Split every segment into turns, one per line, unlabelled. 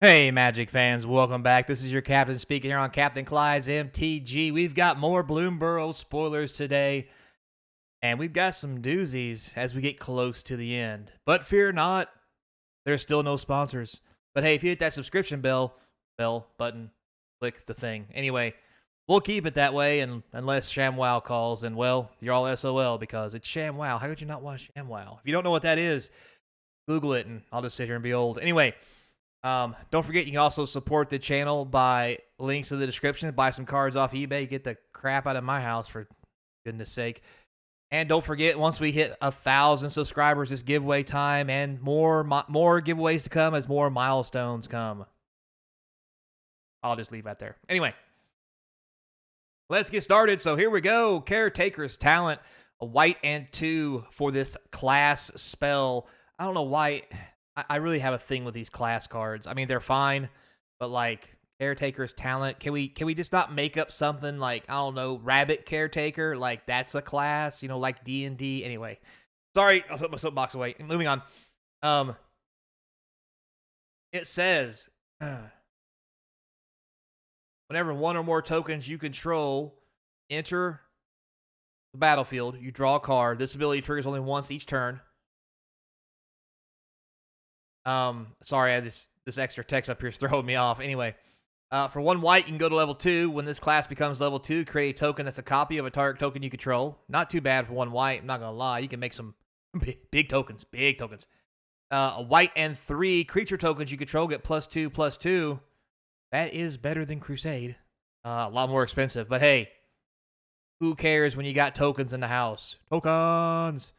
Hey, Magic fans, welcome back. This is your captain speaking here on Capnclydes MTG. We've got more Bloomburrow spoilers today, and we've got some doozies as we get close to the end. But fear not, there's still no sponsors. But hey, if you hit that subscription bell button, click the thing. Anyway, we'll keep it that way, and unless ShamWow calls, and well, you're all SOL because it's ShamWow. How could you not want ShamWow? If you don't know what that is, Google it, and I'll just sit here and be old. Anyway. Don't forget, you can also support the channel by links in the description. Buy some cards off eBay. Get the crap out of my house, for goodness sake. And don't forget, once we hit 1,000 subscribers, it's giveaway time, and more giveaways to come as more milestones come. I'll just leave that there. Anyway, let's get started. So here we go. Caretaker's Talent, a white and 2 for this class spell. I don't know why. I really have a thing with these class cards. I mean, they're fine, but like Caretaker's Talent, can we just not make up something like, I don't know, Rabbit Caretaker? Like that's a class, you know, like D&D. Anyway, sorry, I'll put my soapbox away. Moving on. It says whenever one or more tokens you control enter the battlefield, you draw a card. This ability triggers only once each turn. Sorry, I had this extra text up here is throwing me off. Anyway, for 1 white, you can go to level 2. When this class becomes level 2, create a token that's a copy of a target token you control. Not too bad for 1 white. I'm not gonna lie. You can make some big tokens. Big tokens. A white and 3 creature tokens you control get +2/+2. That is better than Crusade. A lot more expensive, but hey, who cares when you got tokens in the house? Tokens.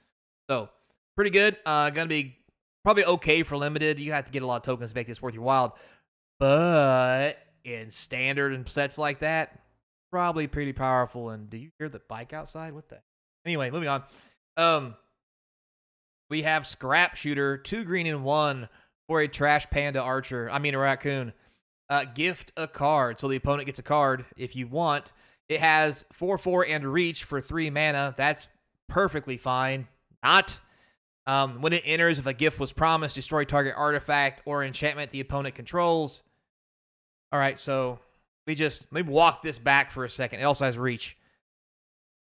So pretty good. Gonna be probably okay for limited. You have to get a lot of tokens to make this worth your while. But in standard and sets like that, probably pretty powerful. And do you hear the bike outside? What the? Anyway, moving on. We have Scrap Shooter, 2 green and 1 for a Trash Panda Archer. I mean a raccoon. Gift a card. So the opponent gets a card if you want. It has 4/4 and reach for 3 mana. That's perfectly fine. Not. When it enters, if a gift was promised, destroy target artifact or enchantment the opponent controls. All right, so maybe walk this back for a second. It also has reach.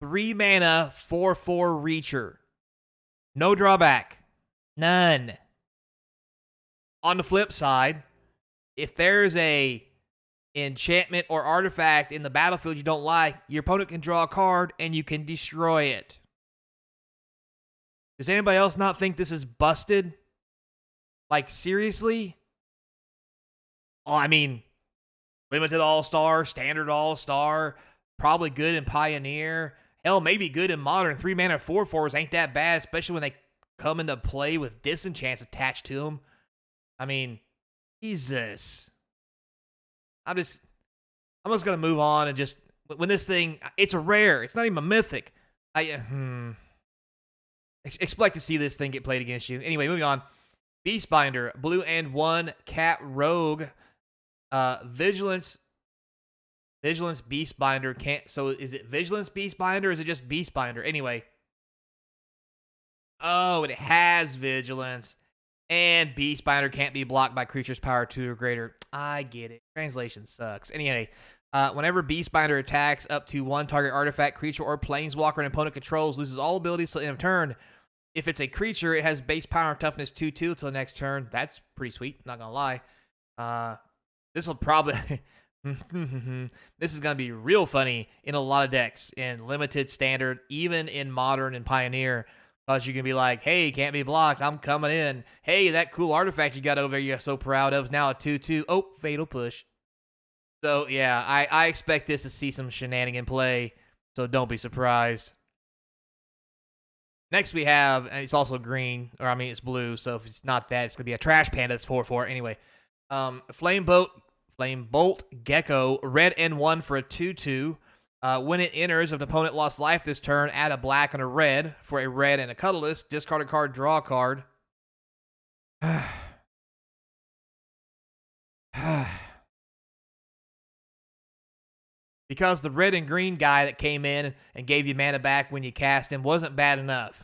3 mana, 4/4 reacher. No drawback. None. On the flip side, if there's a enchantment or artifact in the battlefield you don't like, your opponent can draw a card and you can destroy it. Does anybody else not think this is busted? Like, seriously? Oh, I mean, limited all-star, standard all-star, probably good in Pioneer. Hell, maybe good in Modern. 3 mana 4/4s ain't that bad, especially when they come into play with disenchants attached to them. I mean, Jesus. I'm just going to move on and just, when this thing, it's a rare. It's not even a mythic. Expect to see this thing get played against you. Anyway, moving on. Beastbinder, blue and 1, cat rogue. Vigilance Beastbinder can't. So is it Vigilance Beastbinder or is it just Beastbinder? Anyway. Oh, it has Vigilance. And Beastbinder can't be blocked by creatures power 2 or greater. I get it. Translation sucks. Anyway. Whenever Beastbinder attacks up to 1 target artifact, creature, or planeswalker an opponent controls, loses all abilities till end of turn. If it's a creature, it has base power and toughness 2/2 until the next turn. That's pretty sweet, not gonna lie. This will probably... this is gonna be real funny in a lot of decks, in limited, standard, even in Modern and Pioneer. Because you can be like, hey, can't be blocked, I'm coming in. Hey, that cool artifact you got over there you're so proud of is now a 2/2. Oh, Fatal Push. So, yeah, I expect this to see some shenanigan play, so don't be surprised. Next we have, and it's also green, or I mean it's blue, so if it's not that, it's going to be a Trash Panda that's 4/4. Anyway, Flame Bolt Gecko, red and 1 for a 2/2. When it enters, if the opponent lost life this turn, add a black and a red for a red and a colorless. Discard a card, draw a card. Because the red and green guy that came in and gave you mana back when you cast him wasn't bad enough.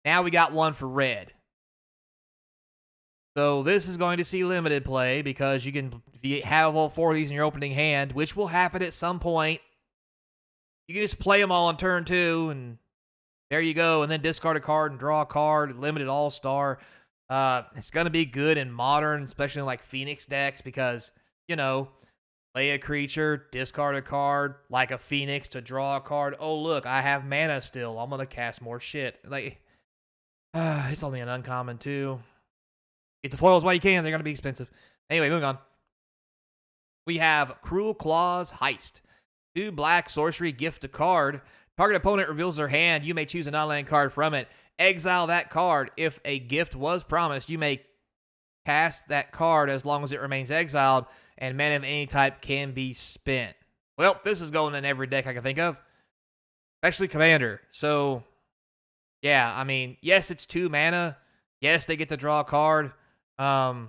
Now we got one for red. So this is going to see limited play because you can, if you have all 4 of these in your opening hand, which will happen at some point, you can just play them all on turn 2, and there you go. And then discard a card and draw a card, limited all-star. It's going to be good in modern, especially in like Phoenix decks because, you know, play a creature, discard a card, like a Phoenix to draw a card. Oh, look, I have mana still. I'm going to cast more shit. Like, it's only an uncommon, too. Get the foils while you can. They're going to be expensive. Anyway, moving on. We have Cruel Claws Heist. 2 black sorcery, gift a card. Target opponent reveals their hand. You may choose a non-land card from it. Exile that card. If a gift was promised, you may cast that card as long as it remains exiled, and mana of any type can be spent. Well, this is going in every deck I can think of, especially Commander. So, yeah, I mean, yes, it's 2 mana. Yes, they get to draw a card. The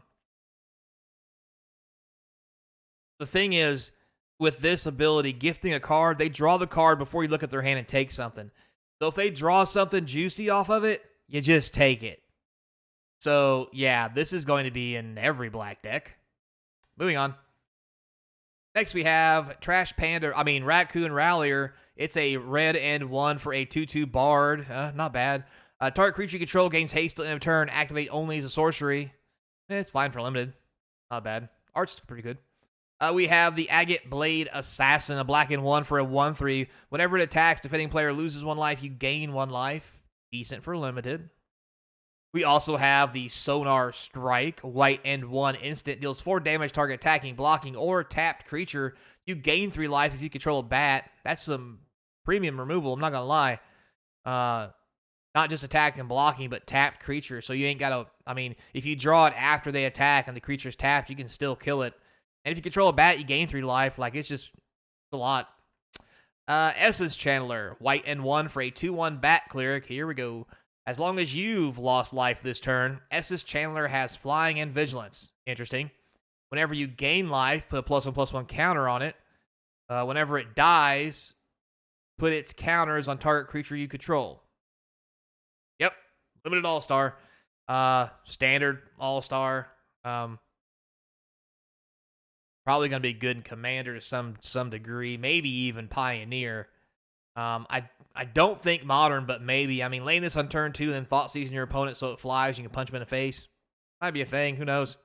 thing is, with this ability, gifting a card, they draw the card before you look at their hand and take something. So if they draw something juicy off of it, you just take it. So, yeah, this is going to be in every black deck. Moving on. Next, we have Raccoon Rallier. It's a red and 1 for a 2/2 Bard. Not bad. Target creature you control gains haste till end of turn. Activate only as a sorcery. It's fine for limited. Not bad. Art's pretty good. We have the Agate Blade Assassin, a black and 1 for a 1/3. Whenever it attacks, defending player loses 1 life, you gain 1 life. Decent for limited. We also have the Sonar Strike, white and 1 instant, deals 4 damage, target attacking, blocking, or tapped creature. You gain 3 life if you control a bat. That's some premium removal, I'm not going to lie. Not just attacking and blocking, but tapped creature. So you ain't got to, I mean, if you draw it after they attack and the creature's tapped, you can still kill it. And if you control a bat, you gain 3 life. Like, it's just a lot. Essence Channeler, white and 1 for a 2/1 bat cleric. Here we go. As long as you've lost life this turn, Essence Channeler has flying and vigilance. Interesting. Whenever you gain life, put a +1/+1 counter on it. Whenever it dies, put its counters on target creature you control. Yep. Limited all-star. Standard all-star. Probably going to be good in Commander to some degree. Maybe even Pioneer. I don't think Modern, but maybe. I mean, laying this on turn 2 and then Thought Seizing your opponent so it flies, you can punch him in the face. Might be a thing. Who knows?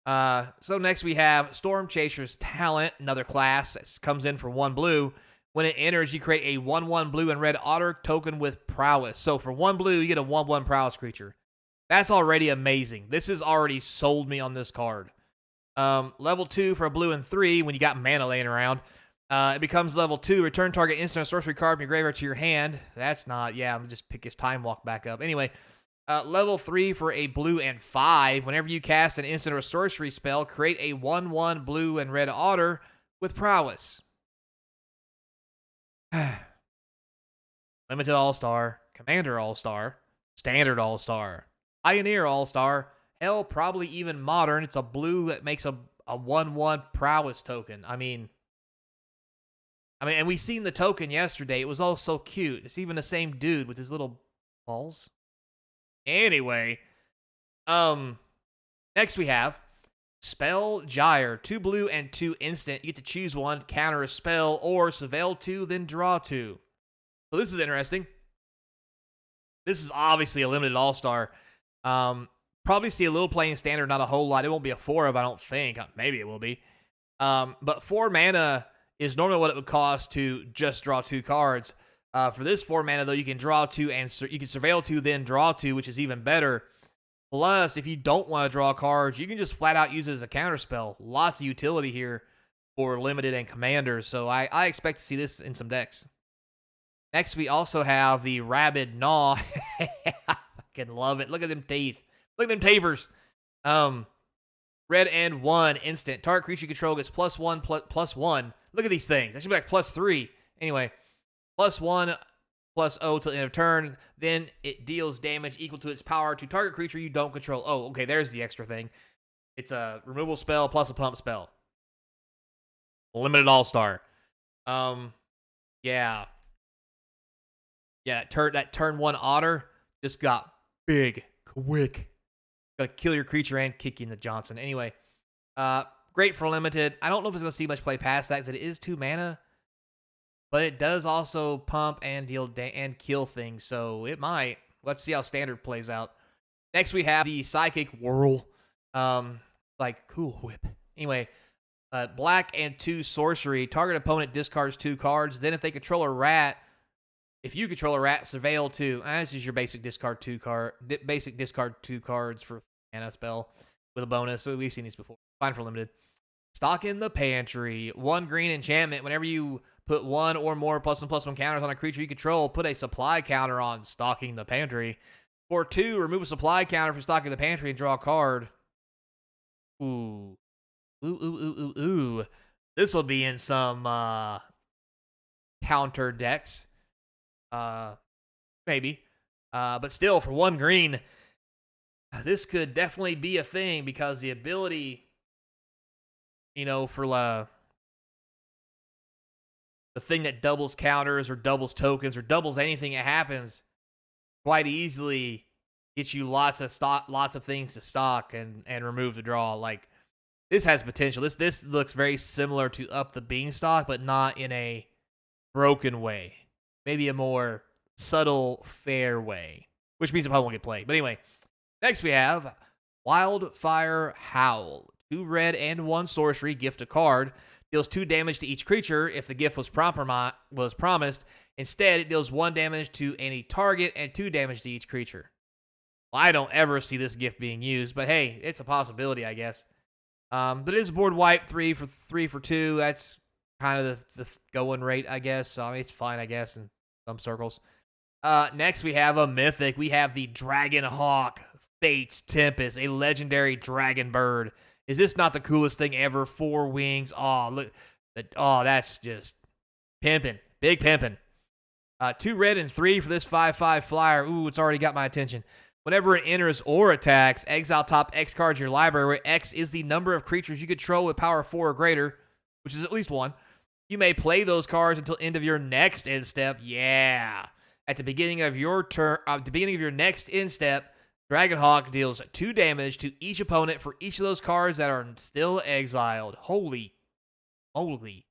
So next we have Storm Chaser's Talent, another class that comes in for 1 blue. When it enters, you create a 1/1 blue and red otter token with prowess. So for 1 blue, you get a 1/1 prowess creature. That's already amazing. This has already sold me on this card. Level 2 for a blue and 3 when you got mana laying around. It becomes level 2. Return target instant or sorcery card from your graveyard to your hand. That's not, yeah, I'm going to just pick his Time Walk back up. Anyway, level 3 for a blue and 5. Whenever you cast an instant or sorcery spell, create a 1/1 blue and red otter with prowess. Limited All-Star, Commander All-Star, Standard All-Star, Pioneer All-Star, hell, probably even Modern. It's a blue that makes a 1/1 prowess token. I mean, and we seen the token yesterday. It was all so cute. It's even the same dude with his little balls. Anyway, next we have Spell Gyre. 2 blue and 2 instant. You get to choose one, counter a spell, or surveil 2, then draw 2. So this is interesting. This is obviously a limited all-star. Probably see a little play in standard, not a whole lot. It won't be a 4 of, I don't think. Maybe it will be. But 4 mana is normally what it would cost to just draw 2 cards. For this 4 mana, though, you can draw 2 and you can surveil 2, then draw 2, which is even better. Plus, if you don't want to draw cards, you can just flat out use it as a counter spell. Lots of utility here for limited and commander. So I expect to see this in some decks. Next, we also have the Rabid Gnaw. I fucking love it. Look at them teeth. Look at them tavers. Red and 1 instant. Target creature you control gets +1/+1. Look at these things. That should be like +3. Anyway, +1/+0 till end of turn. Then it deals damage equal to its power to target creature you don't control. Oh, okay, there's the extra thing. It's a removal spell plus a pump spell. Limited all-star. Yeah. Yeah, that turn 1 otter just got big, quick. Gonna kill your creature and kick you in the Johnson. Anyway, great for limited. I don't know if it's gonna see much play past that because it is 2 mana, but it does also pump and deal and kill things, so it might. Let's see how standard plays out. Next, we have the Psychic Whirl. Like Cool Whip. Anyway, black and 2 sorcery. Target opponent discards 2 cards. Then if they control a rat, if you control a rat, surveil 2. This is your basic discard 2 cards for mana spell with a bonus. So we've seen these before. Fine for limited. Stock in the Pantry. 1 green enchantment. Whenever you put 1 or more +1/+1 counters on a creature you control, put a supply counter on Stocking the Pantry. For 2, remove a supply counter for Stocking the Pantry and draw a card. Ooh. This will be in some counter decks. Maybe. But still, for 1 green, this could definitely be a thing because the ability, for the thing that doubles counters or doubles tokens or doubles anything that happens quite easily gets you lots of things to stock and remove the draw. Like, this has potential. This looks very similar to Up the Beanstalk, but not in a broken way. Maybe a more subtle, fair way, which means the opponent won't get played. But anyway, next we have Wildfire Howl. 2 red and 1 sorcery. Gift a card. Deals 2 damage to each creature if the gift was promised. Instead, it deals 1 damage to any target and 2 damage to each creature. Well, I don't ever see this gift being used, but hey, it's a possibility, I guess. But it is board wipe 3 for 2. That's kind of the going rate, I guess. I mean, it's fine, I guess, in some circles. Next, we have a mythic. We have the Dragonhawk Fate's Tempest, a legendary dragon bird. Is this not the coolest thing ever? 4 wings. Oh, look. Oh, that's just pimping. Big pimping. 2 red and 3 for this 5/5 flyer. Ooh, it's already got my attention. Whenever it enters or attacks, exile top X cards in your library, where X is the number of creatures you control with power 4 or greater, which is at least 1. You may play those cards until end of your next end step. Yeah. At the beginning of your turn, next end step, Dragonhawk deals 2 damage to each opponent for each of those cards that are still exiled. Holy moly.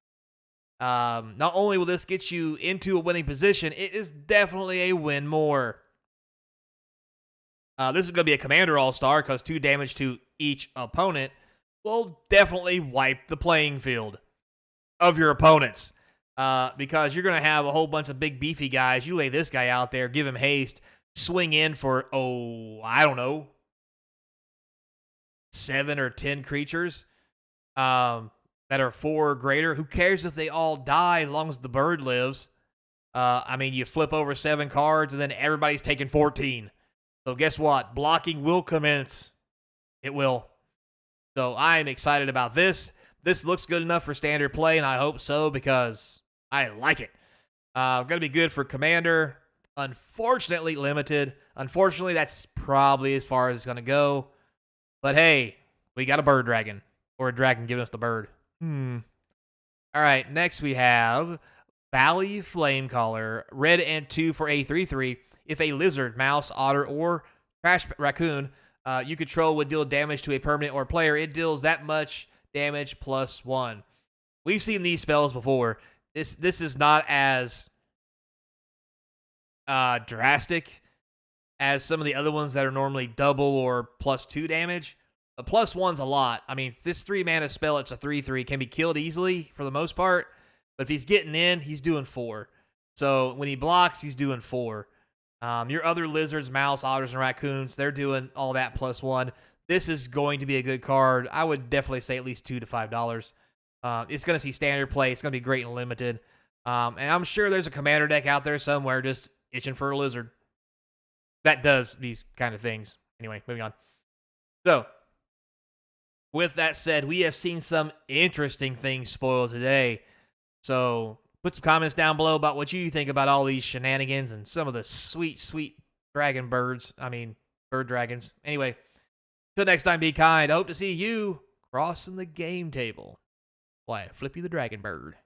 Not only will this get you into a winning position, it is definitely a win more. This is going to be a Commander All-Star because 2 damage to each opponent will definitely wipe the playing field of your opponents. Because you're going to have a whole bunch of big beefy guys. You lay this guy out there, give him haste, swing in for, I don't know, 7 or 10 creatures that are 4 or greater. Who cares if they all die as long as the bird lives? I mean, you flip over 7 cards and then everybody's taking 14. So guess what? Blocking will commence. It will. So I am excited about this. This looks good enough for standard play, and I hope so because I like it. Going to be good for Commander. Unfortunately, limited. Unfortunately, that's probably as far as it's going to go. But hey, we got a bird dragon. Or a dragon giving us the bird. All right, next we have Valley Flamecaller. Red and 2 for a 3/3. If a lizard, mouse, otter, or trash raccoon you control would deal damage to a permanent or player, it deals that much damage +1. We've seen these spells before. This is not as drastic as some of the other ones that are normally double or +2 damage. But +1's a lot. I mean, this 3 mana spell, it's a 3/3, can be killed easily for the most part. But if he's getting in, he's doing 4. So when he blocks, he's doing 4. Your other lizards, mouse, otters, and raccoons, they're doing all that +1. This is going to be a good card. I would definitely say at least $2 to $5. It's going to see standard play. It's going to be great and limited. And I'm sure there's a commander deck out there somewhere just itching for a lizard that does these kind of things. Anyway, moving on. So, with that said, we have seen some interesting things spoiled today. So, put some comments down below about what you think about all these shenanigans and some of the sweet, sweet dragon birds. I mean, bird dragons. Anyway, till next time, be kind. I hope to see you crossing the game table. Why, Flippy the Dragon Bird.